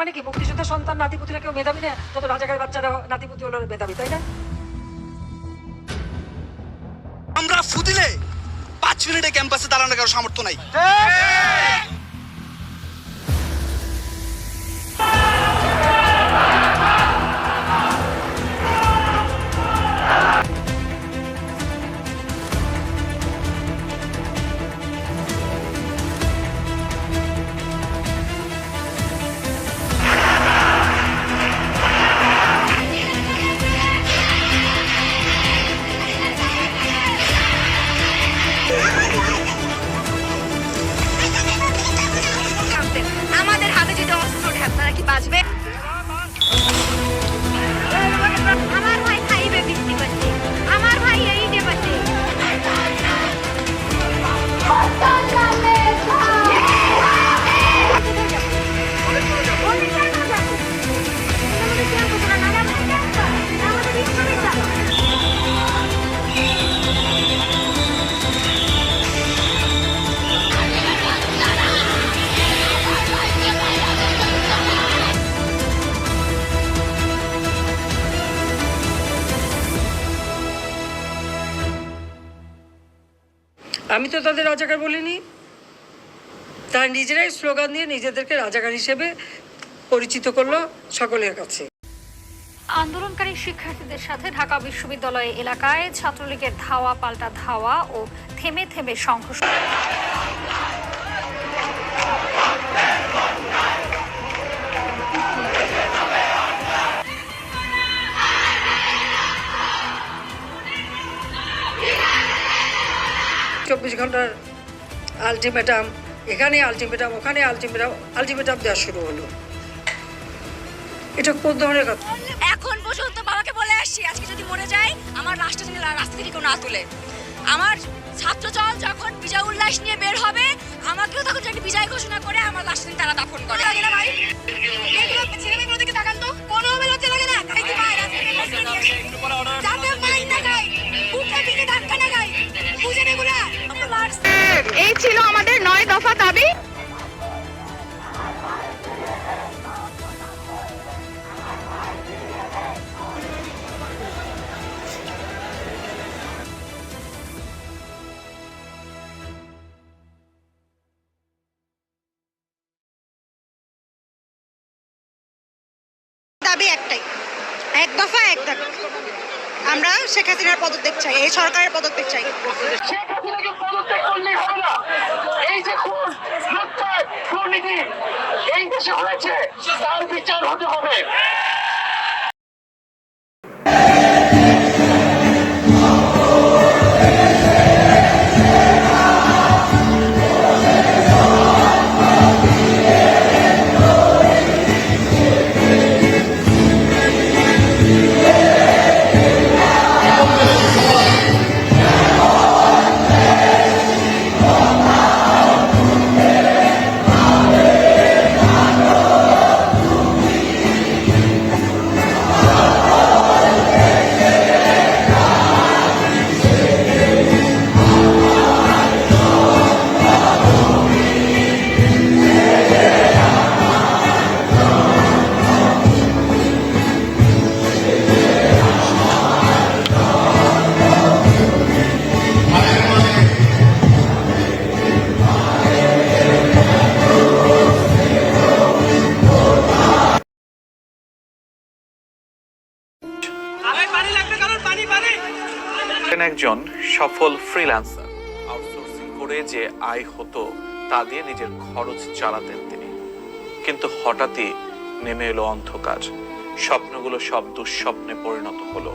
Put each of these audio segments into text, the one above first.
মানে কি মুক্তিযোদ্ধা সন্তান নাতিপুতিরা কেউ মেধাবী না, যত রাজাকারের বাচ্চারা নাতিপুতি হলো মেধাবী, তাই না? আমরা ফুদিলে 5 মিনিটে ক্যাম্পাসে দাঁড়ানোর কারো সামর্থ্য নাই। আমাদের হাতে যদি অস্ত্র ওঠে আপনারা কি বাঁচবে? আমার ভাই খাইবে বৃষ্টি পাচ্ছে, আমার ভাই এই যে পাচ্ছে। আমি তো তাদের রাজাকার বলিনি, তারা নিজেরাই স্লোগান দিয়ে নিজেদেরকে রাজাকার হিসেবে পরিচিত করলো সকলের কাছে। আন্দোলনকারী শিক্ষার্থীদের সাথে ঢাকা বিশ্ববিদ্যালয় এলাকায় ছাত্রলীগের ধাওয়া পাল্টা ধাওয়া ও থেমে থেমে সংঘর্ষ। চব্বিশ ঘন্টার আলটিমেটাম, এখানে আলটিমেটাম, ওখানে আলটিমেটাম দেওয়া শুরু হলো। এটা কোন ধরনের কথা? এখন পর্যন্ত বাবাকে বলে আসছি, আজকে যদি মরে যায় আমার রাষ্ট্র যেন রাস্তা থেকে কেউ না তুলে। আমার ছাত্র দল যখন বিজয় উল্লাস নিয়ে বের হবে, আমাকেও তখন যদি বিজয় ঘোষণা করে আমার লাশ দিন তারা দাফন করে। লাগে না ভাই? ছেলেমেয়েগুলো দিকে তাকান তো, কোনোভাবে লজ্জা লাগে না? খাইতে পায় যাতে মাইন না খাই, বুকে পিঠে ধাক্কা না খাই, বুঝেন এগুলা? এই ছিল আমাদের 9 দফা দাবি। দাবি একটাই, এক দফা এক দাবি। আমরা শেখ হাসিনার পদত্যাগ চাই, এই সরকারের পদত্যাগ চাই। শেখ হাসিনাকে পদত্যাগ করলেই হবে না। এই যে খুন, লুটপাট, দুর্নীতি এই দেশে হয়েছে, তার বিচার হতে হবে। একজন সফল ফ্রিল্যান্সার, আউটসোর্সিং করে যে আয় হতো তা দিয়ে নিজের খরচ চালাতেন তিনি। কিন্তু হঠাৎই নেমে এলো অন্ধকার, স্বপ্নগুলো সব দুঃস্বপ্নে পরিণত হলো।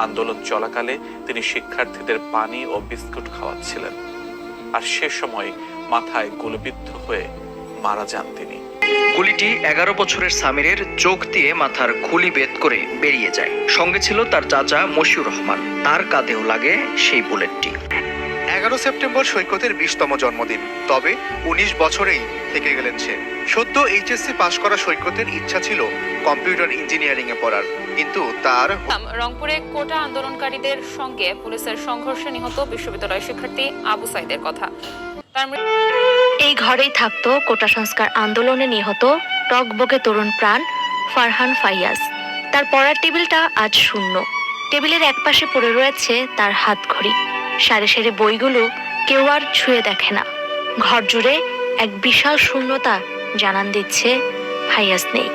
আন্দোলন চলাকালে তিনি শিক্ষার্থীদের পানি ও বিস্কুট খাওয়াচ্ছিলেন, আর সে সময় মাথায় গুলিবিদ্ধ হয়ে মারা যান তিনি। গুলিটি 11 বছরের সামিরের চোখ দিয়ে মাথার খুলি বেদ করে বেরিয়ে যায়। সঙ্গে ছিল তার চাচা মশিউর রহমান, তার কাঁধেও লাগে সেই বুলেটটি। 11 সেপ্টেম্বর সৈকতের 20তম জন্মদিন, তবে 19 বছরেই থেকে গেলেন সে। সদ্য এইচএসসি পাশ করা সৈকতের ইচ্ছা ছিল কম্পিউটার ইঞ্জিনিয়ারিং এ পড়ার, কিন্তু তার রংপুরে কোটা আন্দোলনকারীদের সঙ্গে পুলিশের সংঘর্ষে নিহত বিশ্ববিদ্যালয় শিক্ষার্থী আবু সাইদের কথা। এই ঘরেই থাকতো কোটা সংস্কার আন্দোলনে নিহত টকবকে তরুণ প্রাণ ফারহান ফাইয়াজ। তার পড়ার টেবিলটা আজ শূন্য। টেবিলের একপাশে পড়ে রয়েছে তার হাতঘড়ি। সারি সারি বইগুলো কেউ আর ছুঁয়ে দেখে না। ঘর জুড়ে এক বিশাল শূন্যতা জানান দিচ্ছে ফাইয়াজ নেই।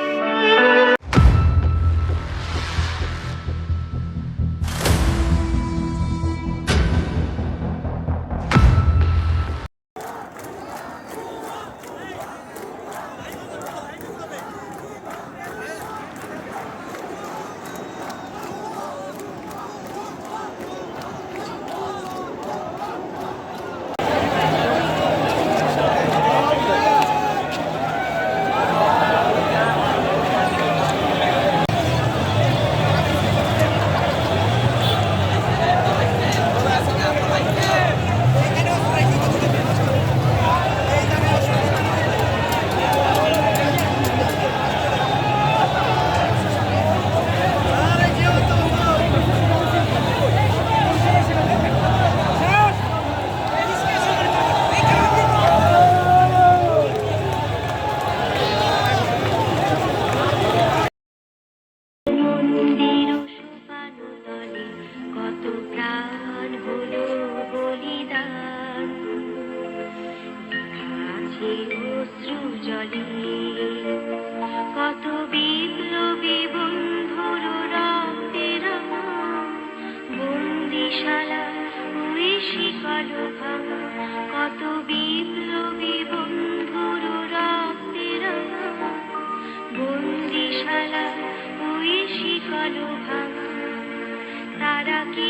কত বিপ্লবী বন্ধুর রক্তের বন্দিশালা ওই শিকল ভাঙা, কত বিপ্লবী বন্ধুর রক্তের বন্দিশালা ওই শিকল ভাঙা, তারা কি